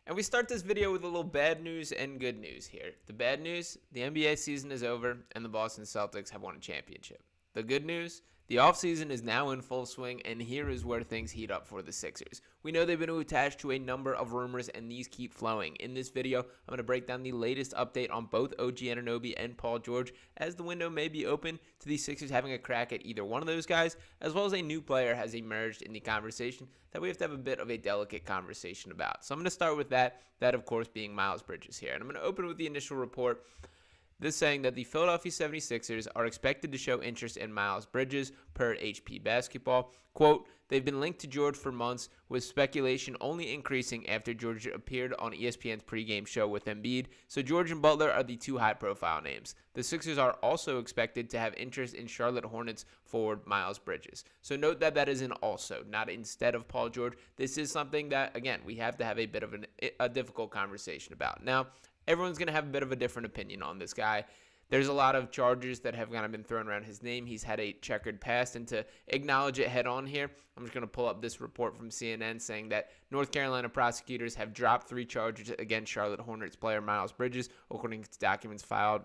And we start this video with a little bad news and good news here. The bad news, the NBA season is over and the Boston Celtics have won a championship. The good news, the offseason is now in full swing, and here is where things heat up for the Sixers. We know they've been attached to a number of rumors, and these keep flowing. In this video, I'm going to break down the latest update on both OG Anunoby and Paul George, as the window may be open to the Sixers having a crack at either one of those guys, as well as a new player has emerged in the conversation that we have to have a bit of a delicate conversation about. So I'm going to start with that of course being Miles Bridges here. And I'm going to open with the initial report. This saying that the Philadelphia 76ers are expected to show interest in Miles Bridges per HP Basketball. Quote, they've been linked to George for months, with speculation only increasing after George appeared on ESPN's pregame show with Embiid, so George and Butler are the two high-profile names. The Sixers are also expected to have interest in Charlotte Hornets forward Miles Bridges. So note that that is an also, not instead of Paul George. This is something that, again, we have to have a bit of a difficult conversation about. Now, everyone's going to have a bit of a different opinion on this guy. There's a lot of charges that have kind of been thrown around his name. He's had a checkered past, and to acknowledge it head on here, I'm just going to pull up this report from CNN saying that North Carolina prosecutors have dropped 3 charges against Charlotte Hornets player Miles Bridges, according to documents filed.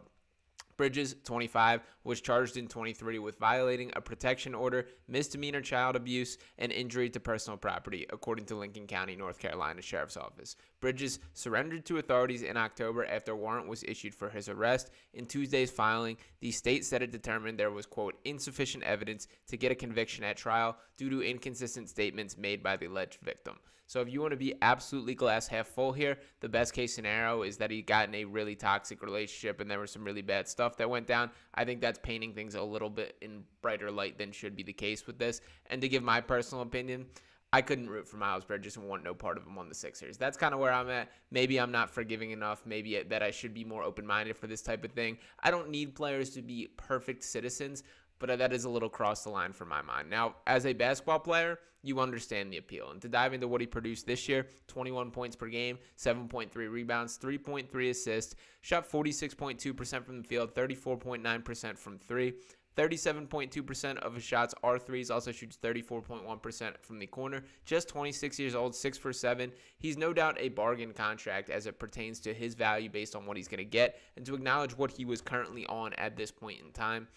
Bridges, 25, was charged in 23 with violating a protection order, misdemeanor child abuse, and injury to personal property, according to Lincoln County, North Carolina Sheriff's Office. Bridges surrendered to authorities in October after a warrant was issued for his arrest. In Tuesday's filing, the state said it determined there was, quote, insufficient evidence to get a conviction at trial due to inconsistent statements made by the alleged victim. So if you want to be absolutely glass half full here, the best case scenario is that he got in a really toxic relationship and there was some really bad stuff that went down. I think that's painting things a little bit in brighter light than should be the case with this. And to give my personal opinion, I couldn't root for Miles Bridges and want no part of him on the Sixers. That's kind of where I'm at. Maybe I'm not forgiving enough. Maybe that I should be more open-minded for this type of thing. I don't need players to be perfect citizens, but that is a little cross the line for my mind. Now, as a basketball player, you understand the appeal. And to dive into what he produced this year, 21 points per game, 7.3 rebounds, 3.3 assists, shot 46.2% from the field, 34.9% from 3. 37.2% of his shots are threes, also shoots 34.1% from the corner. Just 26 years old, 6 for 7. He's no doubt a bargain contract as it pertains to his value based on what he's going to get, and to acknowledge what he was currently on at this point in time.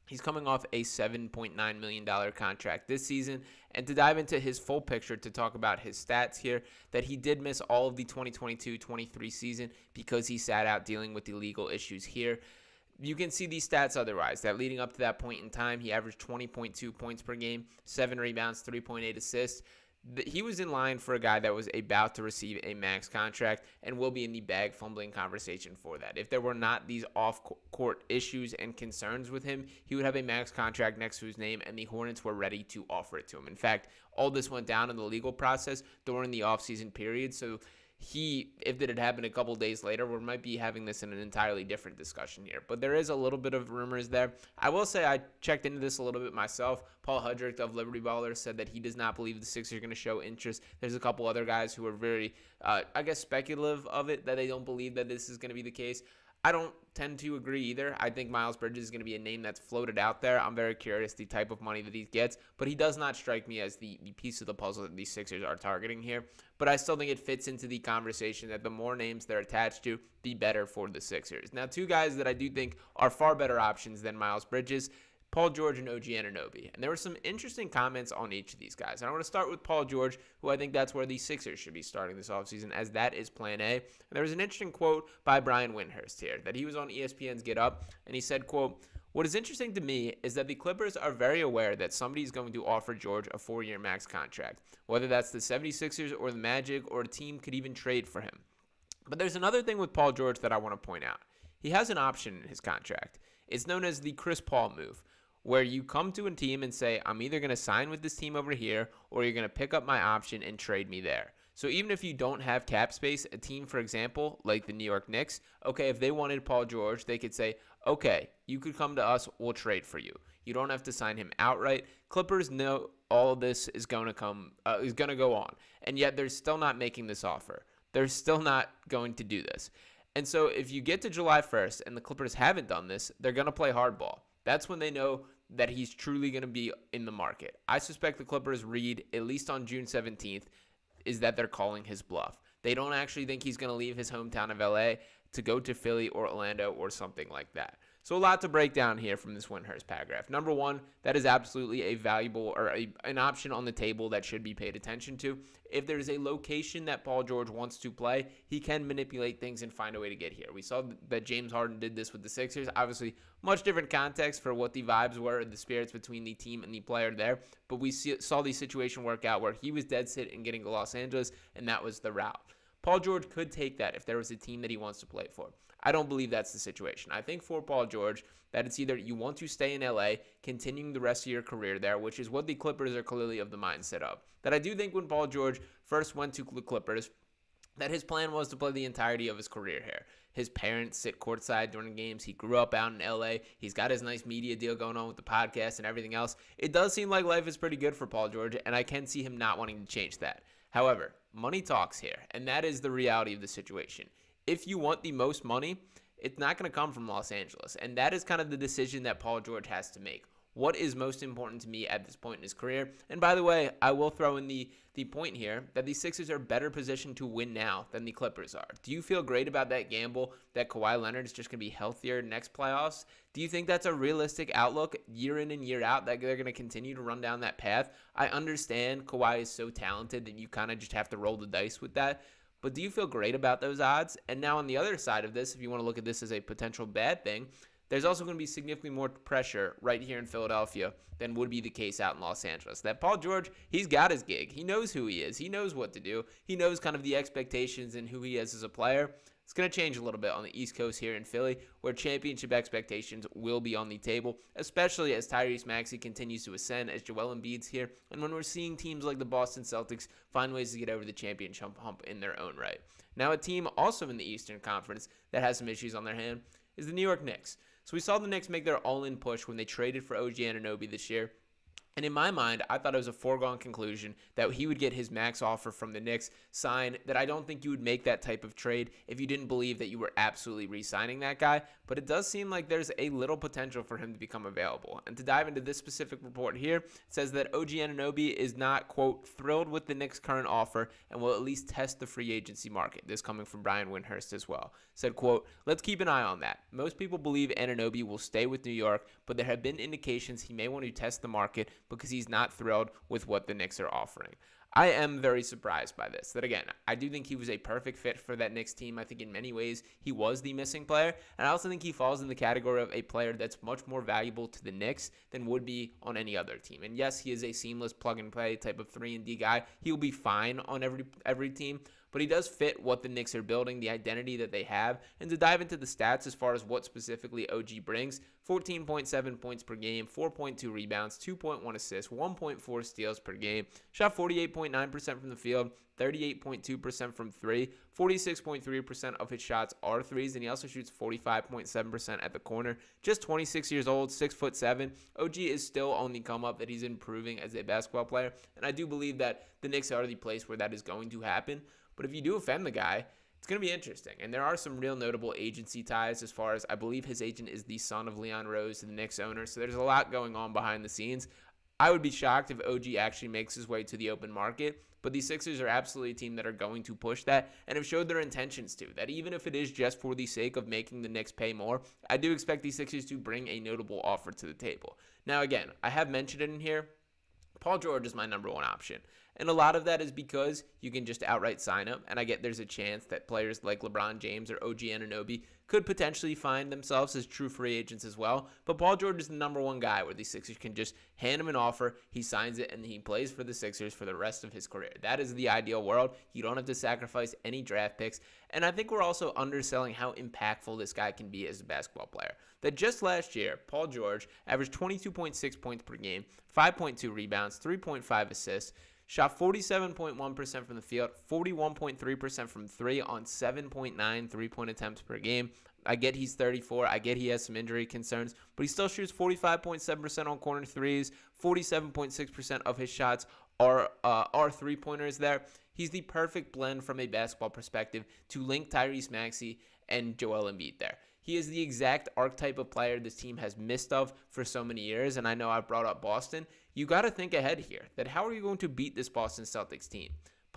He's coming off a $7.9 million contract this season. And to dive into his full picture, to talk about his stats here, that he did miss all of the 2022-23 season because he sat out dealing with the legal issues here. You can see these stats otherwise, that leading up to that point in time, he averaged 20.2 points per game, 7 rebounds, 3.8 assists. He was in line for a guy that was about to receive a max contract and will be in the bag fumbling conversation for that. If there were not these off-court issues and concerns with him, he would have a max contract next to his name, and the Hornets were ready to offer it to him. In fact, all this went down in the legal process during the offseason period, so if it had happened a couple days later, we might be having this in an entirely different discussion here. But there is a little bit of rumors there. I will say I checked into this a little bit myself. Paul Hudrick of Liberty Baller said that he does not believe the Sixers are going to show interest. There's a couple other guys who are very, speculative of it, that they don't believe that this is going to be the case. I don't tend to agree either. I think Miles Bridges is going to be a name that's floated out there. I'm very curious the type of money that he gets, but he does not strike me as the piece of the puzzle that these Sixers are targeting here. But I still think it fits into the conversation that the more names they're attached to, the better for the Sixers. Now, 2 guys that I do think are far better options than Miles Bridges, Paul George and OG Anunoby. And there were some interesting comments on each of these guys. And I want to start with Paul George, who I think that's where the Sixers should be starting this offseason, as that is plan A. And there was an interesting quote by Brian Windhurst here, that he was on ESPN's Get Up, and he said, quote, what is interesting to me is that the Clippers are very aware that somebody is going to offer George a 4-year max contract, whether that's the 76ers or the Magic, or a team could even trade for him. But there's another thing with Paul George that I want to point out. He has an option in his contract. It's known as the Chris Paul move, where you come to a team and say, I'm either going to sign with this team over here, or you're going to pick up my option and trade me there. So even if you don't have cap space, a team, for example, like the New York Knicks, okay, if they wanted Paul George, they could say, okay, you could come to us, we'll trade for you. You don't have to sign him outright. Clippers know all of this is going to go on, and yet they're still not making this offer. They're still not going to do this. And so if you get to July 1st and the Clippers haven't done this, they're going to play hardball. That's when they know that he's truly going to be in the market. I suspect the Clippers read, at least on June 17th, is that they're calling his bluff. They don't actually think he's going to leave his hometown of LA to go to Philly or Orlando or something like that. So a lot to break down here from this Windhorst paragraph. Number one, that is absolutely a valuable or an option on the table that should be paid attention to. If there's a location that Paul George wants to play, he can manipulate things and find a way to get here. We saw that James Harden did this with the Sixers. Obviously, much different context for what the vibes were, the spirits between the team and the player there. But we saw the situation work out where he was dead set in getting to Los Angeles, and that was the route. Paul George could take that if there was a team that he wants to play for. I don't believe that's the situation. I think for Paul George, that it's either you want to stay in LA, continuing the rest of your career there, which is what the Clippers are clearly of the mindset of. That I do think when Paul George first went to the Clippers, that his plan was to play the entirety of his career here. His parents sit courtside during games. He grew up out in LA. He's got his nice media deal going on with the podcast and everything else. It does seem like life is pretty good for Paul George, and I can see him not wanting to change that. However, money talks here, and that is the reality of the situation. If you want the most money, it's not going to come from Los Angeles, and that is kind of the decision that Paul George has to make. What is most important to me at this point in his career? And by the way, I will throw in the point here that the Sixers are better positioned to win now than the Clippers are. Do you feel great about that gamble that Kawhi Leonard is just going to be healthier next playoffs? Do you think that's a realistic outlook year in and year out that they're going to continue to run down that path? I understand Kawhi is so talented that you kind of just have to roll the dice with that. But do you feel great about those odds? And now on the other side of this, if you want to look at this as a potential bad thing, there's also going to be significantly more pressure right here in Philadelphia than would be the case out in Los Angeles. That Paul George, he's got his gig. He knows who he is. He knows what to do. He knows kind of the expectations and who he is as a player. It's going to change a little bit on the East Coast here in Philly, where championship expectations will be on the table, especially as Tyrese Maxey continues to ascend, as Joel Embiid's here, and when we're seeing teams like the Boston Celtics find ways to get over the championship hump in their own right. Now, a team also in the Eastern Conference that has some issues on their hand is the New York Knicks. So we saw the Knicks make their all-in push when they traded for OG Anunoby this year. And in my mind, I thought it was a foregone conclusion that he would get his max offer from the Knicks signed, that I don't think you would make that type of trade if you didn't believe that you were absolutely re-signing that guy. But it does seem like there's a little potential for him to become available. And to dive into this specific report here, it says that OG Anunoby is not, quote, thrilled with the Knicks' current offer and will at least test the free agency market. This coming from Brian Windhorst as well. Said, quote, let's keep an eye on that. Most people believe Anunoby will stay with New York, but there have been indications he may want to test the market because he's not thrilled with what the Knicks are offering. I am very surprised by this. That again, I do think he was a perfect fit for that Knicks team. I think in many ways he was the missing player. And I also think he falls in the category of a player that's much more valuable to the Knicks than would be on any other team. And yes, he is a seamless plug-and-play type of 3-and-D guy. He'll be fine on every team. But he does fit what the Knicks are building, the identity that they have. And to dive into the stats as far as what specifically OG brings, 14.7 points per game, 4.2 rebounds, 2.1 assists, 1.4 steals per game, shot 48.9% from the field, 38.2% from three, 46.3% of his shots are threes, and he also shoots 45.7% at the corner. Just 26 years old, 6'7". OG is still on the come up, that he's improving as a basketball player, and I do believe that the Knicks are the place where that is going to happen. But if you do offend the guy, it's going to be interesting. And there are some real notable agency ties as far as I believe his agent is the son of Leon Rose, the Knicks owner. So there's a lot going on behind the scenes. I would be shocked if OG actually makes his way to the open market. But the Sixers are absolutely a team that are going to push that and have showed their intentions to. That even if it is just for the sake of making the Knicks pay more, I do expect the Sixers to bring a notable offer to the table. Now again, I have mentioned it in here. Paul George is my number one option. And a lot of that is because you can just outright sign him. And I get there's a chance that players like LeBron James or OG Anunoby could potentially find themselves as true free agents as well. But Paul George is the number one guy where the Sixers can just hand him an offer, he signs it, and he plays for the Sixers for the rest of his career. That is the ideal world. You don't have to sacrifice any draft picks. And I think we're also underselling how impactful this guy can be as a basketball player. That just last year, Paul George averaged 22.6 points per game, 5.2 rebounds, 3.5 assists, shot 47.1% from the field, 41.3% from three on 7.9 three-point attempts per game. I get he's 34. I get he has some injury concerns, but he still shoots 45.7% on corner threes. 47.6% of his shots are three-pointers there. He's the perfect blend from a basketball perspective to link Tyrese Maxey and Joel Embiid there. He is the exact archetype of player this team has missed of for so many years, and I know I've brought up Boston. You got to think ahead here, that how are you going to beat this Boston Celtics team?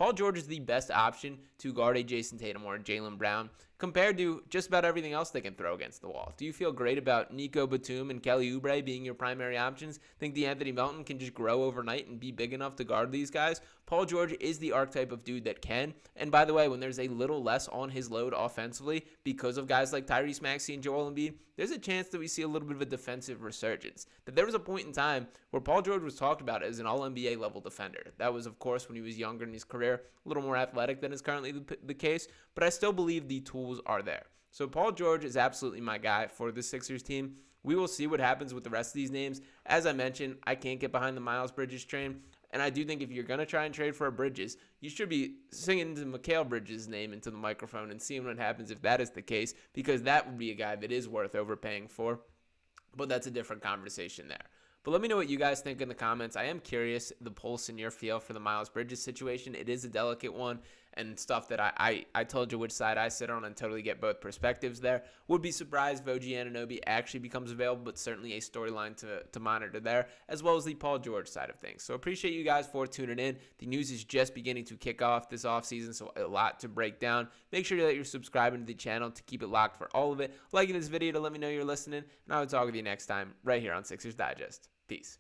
Paul George is the best option to guard a Jason Tatum or a Jaylen Brown compared to just about everything else they can throw against the wall. Do you feel great about Nico Batum and Kelly Oubre being your primary options? Think DeAnthony Melton can just grow overnight and be big enough to guard these guys? Paul George is the archetype of dude that can. And by the way, when there's a little less on his load offensively because of guys like Tyrese Maxey and Joel Embiid, there's a chance that we see a little bit of a defensive resurgence. That there was a point in time where Paul George was talked about as an all-NBA level defender. That was, of course, when he was younger in his career, a little more athletic than is currently the case, but I still believe the tools are there. So Paul George is absolutely my guy for the Sixers team. We will see what happens with the rest of these names. As I mentioned, I can't get behind the Miles Bridges train. And I do think if you're going to try and trade for a Bridges, you should be singing to Mikal Bridges' name into the microphone and seeing what happens if that is the case, because that would be a guy that is worth overpaying for. But that's a different conversation there. But let me know what you guys think in the comments. I am curious the pulse in your feel for the Miles Bridges situation. It is a delicate one and stuff that I told you which side I sit on and totally get both perspectives there. Would be surprised if OG Anunoby actually becomes available, but certainly a storyline to monitor there, as well as the Paul George side of things. So appreciate you guys for tuning in. The news is just beginning to kick off this offseason, so a lot to break down. Make sure that you're subscribing to the channel to keep it locked for all of it. Liking this video to let me know you're listening, and I will talk with you next time right here on Sixers Digest. Peace.